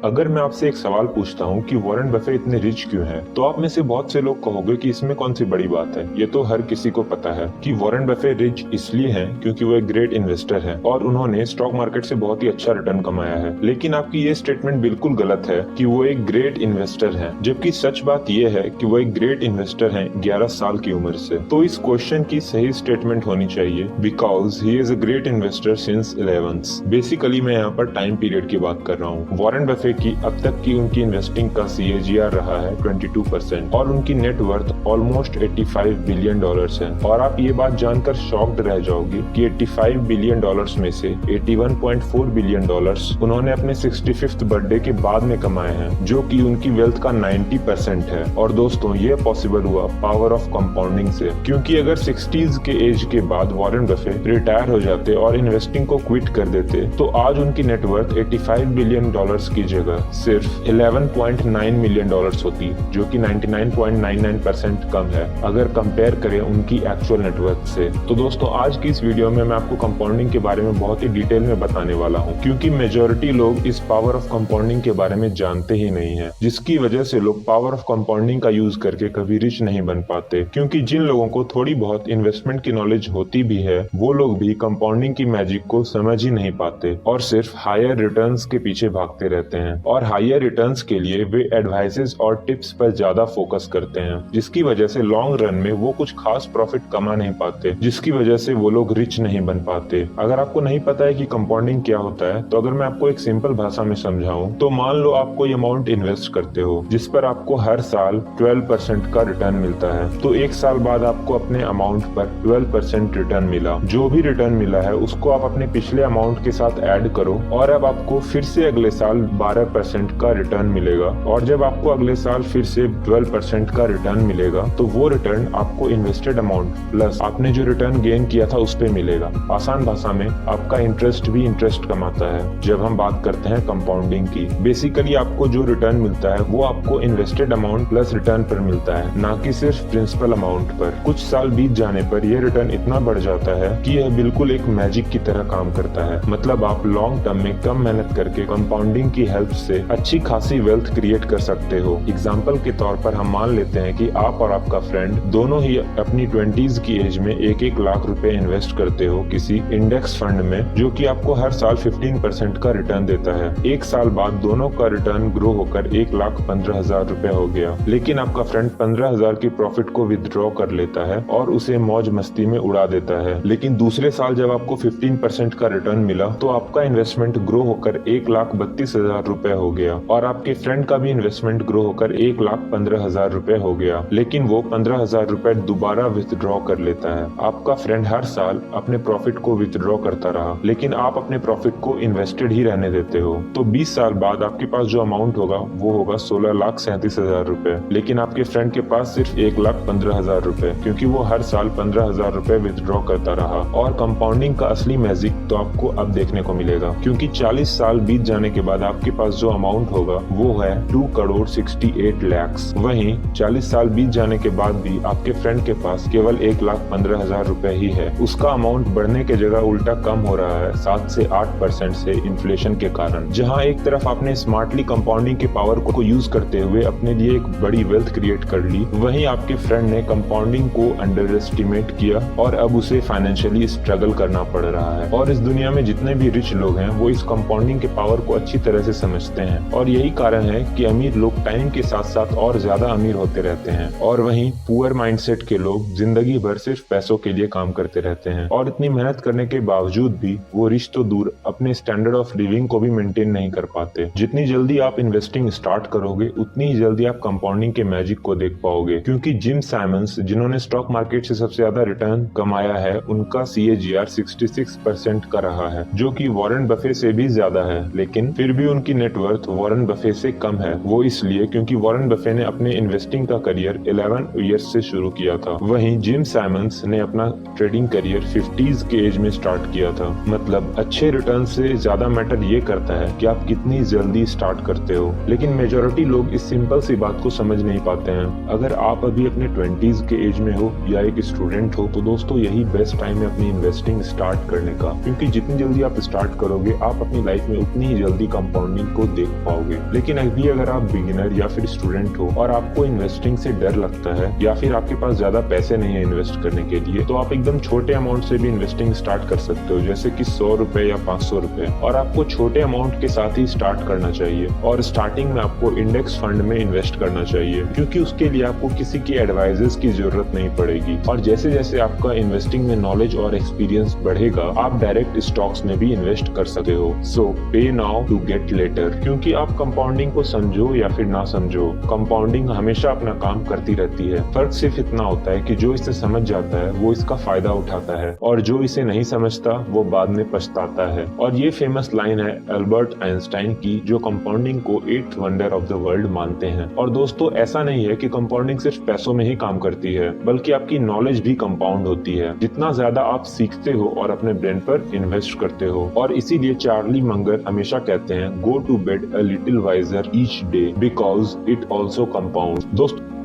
अगर मैं आपसे एक सवाल पूछता हूँ कि वॉरेन बफे इतने रिच क्यों हैं, तो आप में से बहुत से लोग कहोगे कि इसमें कौन सी बड़ी बात है। ये तो हर किसी को पता है कि वॉरेन बफे रिच इसलिए हैं क्योंकि वो एक ग्रेट इन्वेस्टर हैं और उन्होंने स्टॉक मार्केट से बहुत ही अच्छा रिटर्न कमाया है। लेकिन आपकी ये स्टेटमेंट बिल्कुल गलत है कि वो एक ग्रेट इन्वेस्टर हैं, जबकि सच बात ये है कि वो एक ग्रेट इन्वेस्टर हैं 11 साल की उम्र से। तो इस क्वेश्चन की सही स्टेटमेंट होनी चाहिए because he is a great investor since 11। Basically मैं यहाँ पर टाइम पीरियड की बात कर रहा हूँ। वॉरेन बफे की अब तक की उनकी इन्वेस्टिंग का CAGR रहा है 22% और उनकी नेटवर्थ ऑलमोस्ट 85 बिलियन डॉलर्स है। और आप ये बात जानकर शॉक्ड रह जाओगे कि 85 बिलियन डॉलर्स में से 81.4 बिलियन डॉलर्स उन्होंने अपने 65th बर्थडे के बाद में कमाए हैं, जो कि उनकी वेल्थ का 90% है। और दोस्तों, ये पॉसिबल हुआ पावर ऑफ कंपाउंडिंग से, क्योंकि अगर 60s के एज के बाद वॉरेन बफे रिटायर हो जाते और इन्वेस्टिंग को क्विट कर देते तो आज उनकी नेटवर्थ 85 बिलियन डॉलर्स की जगह सिर्फ 11.9 मिलियन डॉलर्स होती, जो कि 99.99% कम है अगर कंपेयर करें उनकी एक्चुअल नेटवर्थ से। तो दोस्तों, आज की इस वीडियो में मैं आपको कंपाउंडिंग के बारे में बहुत ही डिटेल में बताने वाला हूं, क्योंकि मेजॉरिटी लोग इस पावर ऑफ कंपाउंडिंग के बारे में जानते ही नहीं है, जिसकी वजह से लोग पावर ऑफ कंपाउंडिंग का यूज करके कभी रिच नहीं बन पाते। क्योंकि जिन लोगों को थोड़ी बहुत इन्वेस्टमेंट की नॉलेज होती भी है, वो लोग भी कंपाउंडिंग की मैजिक को समझ ही नहीं पाते और सिर्फ हायर रिटर्न्स के पीछे भागते रहते हैं। और हायर रिटर्न्स के लिए वे एडवाइसेस और टिप्स पर ज्यादा फोकस करते हैं, जिसकी वजह से लॉन्ग रन में वो कुछ खास प्रॉफिट कमा नहीं पाते, जिसकी वजह से वो लोग रिच नहीं बन पाते। अगर आपको नहीं पता है कि कंपाउंडिंग क्या होता है, तो अगर मैं आपको एक सिंपल भाषा में समझाऊं तो मान लो आप कोई अमाउंट इन्वेस्ट करते हो जिस पर आपको हर साल 12% का रिटर्न मिलता है। तो एक साल बाद आपको अपने अमाउंट पर 12% रिटर्न मिला। जो भी रिटर्न मिला है उसको आप अपने पिछले अमाउंट के साथ ऐड करो और अब आपको फिर से अगले साल 12% का रिटर्न मिलेगा। और जब आपको अगले साल फिर से 12% का रिटर्न मिलेगा तो वो रिटर्न आपको इन्वेस्टेड अमाउंट प्लस आपने जो रिटर्न गेन किया था उस पे मिलेगा। आसान भाषा में आपका इंटरेस्ट भी इंटरेस्ट कमाता है। जब हम बात करते हैं कंपाउंडिंग की, बेसिकली आपको जो रिटर्न मिलता है वो आपको इन्वेस्टेड अमाउंट प्लस रिटर्न पर मिलता है, ना कि सिर्फ प्रिंसिपल अमाउंट पर। कुछ साल बीत जाने पर यह रिटर्न इतना बढ़ जाता है कि यह बिल्कुल एक मैजिक की तरह काम करता है। मतलब आप लॉन्ग टर्म में कम मेहनत करके कंपाउंडिंग की हेल्प से अच्छी खासी वेल्थ क्रिएट कर सकते हो। एग्जाम्पल के तौर पर हम मान लेते हैं कि आप और आपका फ्रेंड दोनों ही अपनी 20s की एज में 1-1 लाख रुपए इन्वेस्ट करते हो किसी इंडेक्स फंड में, जो कि आपको हर साल 15% का रिटर्न देता है। एक साल बाद दोनों का रिटर्न ग्रो होकर 1,15,000 रुपए हो गया। लेकिन आपका फ्रेंड 15,000 की प्रॉफिट को विथड्रॉ कर लेता है और उसे मौज मस्ती में उड़ा देता है। लेकिन दूसरे साल जब आपको 15% का रिटर्न मिला तो आपका इन्वेस्टमेंट ग्रो होकर 1,32,000 रुपए हो गया और आपके फ्रेंड का भी इन्वेस्टमेंट ग्रो होकर 1,15,000 रुपए हो गया। लेकिन वो 15,000 रुपए दोबारा विथड्रॉ कर लेता है। आपका फ्रेंड हर साल अपने प्रॉफिट को विथड्रॉ करता रहा, लेकिन आप अपने प्रॉफिट को इन्वेस्टेड ही रहने देते हो। तो 20 साल बाद आपके पास जो अमाउंट होगा वो होगा 16,37,000 रुपए। लेकिन आपके फ्रेंड के पास सिर्फ 1,15,000 रुपए, क्योंकि वो हर साल 15,000 रुपए विथड्रॉ करता रहा। और कंपाउंडिंग का असली मैजिक तो आपको अब देखने को मिलेगा, क्योंकि 40 साल बीत जाने के बाद आपके पास जो अमाउंट होगा वो है 2,68 लाख। वहीं 40 साल बीत जाने के बाद भी आपके फ्रेंड के पास केवल 1,15,000 रुपए ही है। उसका अमाउंट बढ़ने के जगह उल्टा कम हो रहा है 7 से 8% से इन्फ्लेशन के कारण। जहां एक तरफ आपने स्मार्टली कंपाउंडिंग के पावर को यूज करते हुए अपने लिए एक बड़ी वेल्थ क्रिएट कर ली, वहीं आपके फ्रेंड ने कंपाउंडिंग को अंडर एस्टिमेट किया और अब उसे फाइनेंशियली स्ट्रगल करना पड़ रहा है। और इस दुनिया में जितने भी रिच लोग हैं वो इस कंपाउंडिंग के पावर को अच्छी तरह से समझते हैं और यही कारण है कि अमीर लोग टाइम के साथ साथ और ज्यादा अमीर होते रहते हैं और वहीं पुअर माइंडसेट के लोग जिंदगी भर सिर्फ पैसों के लिए काम करते रहते हैं। और इतनी मेहनत करने के बावजूद भी वो रिच तो दूर अपने स्टैंडर्ड ऑफ लिविंग को भी मेंटेन नहीं कर पाते। जितनी जल्दी आप इन्वेस्टिंग स्टार्ट करोगे उतनी ही जल्दी आप कंपाउंडिंग के मैजिक को देख पाओगे। क्योंकि जिम साइमंस, जिन्होंने स्टॉक मार्केट से सबसे ज्यादा रिटर्न कमाया है, उनका CAGR 66% का रहा है, जो कि वॉरेन बफे से भी ज्यादा है। लेकिन फिर भी उनकी नेटवर्थ वॉरेन बफे से कम है। वो इसलिए क्योंकि वॉरेन बफे ने अपने इन्वेस्टिंग का करियर 11 ईयर्स से शुरू किया था। वहीं जिम साइमंस ने अपना ट्रेडिंग करियर 50s के एज में स्टार्ट किया था। मतलब अच्छे रिटर्न से ज्यादा मैटर ये करता है कि आप कितनी जल्दी स्टार्ट करते हो। लेकिन मेजॉरिटी लोग इस सिंपल सी बात को समझ नहीं पाते हैं। अगर आप अभी अपने 20s के एज में हो या एक स्टूडेंट हो तो दोस्तों यही बेस्ट टाइम है अपनी इन्वेस्टिंग स्टार्ट करने का, क्योंकि जितनी जल्दी आप स्टार्ट करोगे आप अपनी लाइफ में उतनी ही जल्दी कंपाउंडिंग को देख पाओगे। लेकिन अभी अगर आप बिगिनर या फिर स्टूडेंट हो और आपको इन्वेस्टिंग से डर लगता है या फिर आपके पास ज्यादा पैसे नहीं है इन्वेस्ट करने के लिए, तो आप एकदम छोटे अमाउंट से भी इन्वेस्टिंग स्टार्ट कर सकते हो, जैसे कि 100 रुपए या 500 रुपए। और आपको छोटे अमाउंट के साथ ही स्टार्ट करना चाहिए और स्टार्टिंग में आपको इंडेक्स फंड में इन्वेस्ट करना चाहिए, क्योंकि उसके लिए आपको किसी की एडवाइजेस की जरूरत नहीं पड़ेगी। और जैसे जैसे आपका इन्वेस्टिंग में नॉलेज और एक्सपीरियंस बढ़ेगा, आप डायरेक्ट स्टॉक्स में भी इन्वेस्ट कर सकते हो। सो पे नाउ टू गेट लेटर, क्योंकि आप कंपाउंडिंग को समझो या फिर ना समझो, कंपाउंडिंग हमेशा अपना काम करती रहती है। फर्क सिर्फ इतना होता है कि जो इसे समझ जाता है वो इसका फायदा उठाता है और जो इसे नहीं समझता वो बाद में पछताता है। और ये फेमस लाइन है अल्बर्ट आइंस्टाइन की, जो कंपाउंडिंग को 8th wonder of the world मानते हैं। और दोस्तों, ऐसा नहीं है कि कंपाउंडिंग सिर्फ पैसों में ही काम करती है, बल्कि आपकी नॉलेज भी कंपाउंड होती है जितना ज्यादा आप सीखते हो और अपने ब्रेन पर इन्वेस्ट करते हो। और इसीलिए चार्ली मंगर हमेशा कहते हैं, go to bed a little wiser each day because it also compound. दोस्तों,